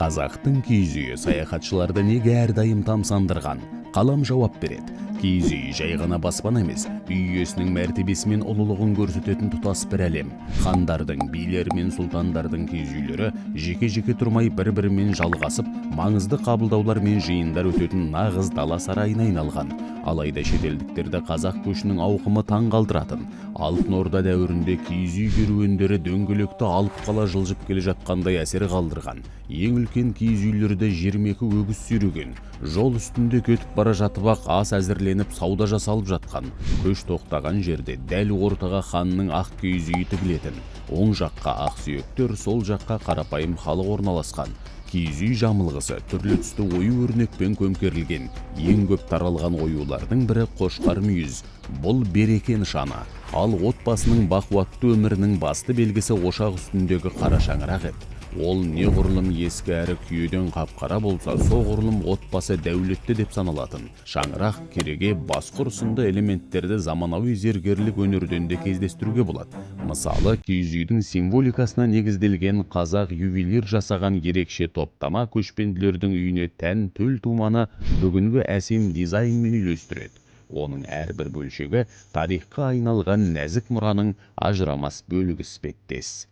Қазақтың киіз үйі саяхатшыларды неге әрдайым тамсандырған? Қалам жауап береді. Киіз үй жай ғана баспана емес, үй иесінің мәртебесі мен ұлылығын көрсететін тұтас бір әлем. Хандардың, билер мен сұлтандардың киіз үйлері жеке-жеке тұрмай бір-бірімен жалғасып, маңызды қабылдаулар мен жиындар өтетін нағыз дала сарайына айналған. Алайда шетелдіктерді қазақ көшінің ауқымы таң қалдыратын. Алтын Орда дәуірінде киіз үй керуендері дөңгелекті алып қала жылжып келе жатқандай әсер қалдырған. Ең үлкен киіз үйлерді 22 өгіз сүйреген. Жол үстінде кетіп бара жатып-ақ ас әзірленіп сауда жасалып жатқан. Көш тоқтаған жерде дәл ортаға ханның ақ киіз үйі тігілетін. Оң жаққа ақ сүйектер, сол жаққа қарапайым халық орналасқан. Киіз үй жамылғысы түрлі түсті ою-өрнекпен көмкерілген. Ең көп таралған оюлардың бірі қошқар мүйіз. Бұл береке нышаны. Ал отбасының бақуатты өмірінің басты белгісі ошақ үстіндегі қара шаңырақ еді. Ол неғұрлым ескі әрі күйеден қап-қара болса, соғұрлым отбасы дәулетті деп саналатын. Шаңырақ, кереге, басқұр сынды элементтерді заманауи зергерлік өнерден де кездестіруге болады. Мысалы, киіз үйдің символикасына негізделген қазақ ювелир жасаған ерекше топтама көшпенділердің үйіне тән төл туманы бүгінгі әсем дизайнмен үйлестіреді. Оның әрбір бөлшегі тарихқа айналған нәзік мұраның ажырамас бөлігі іспеттес.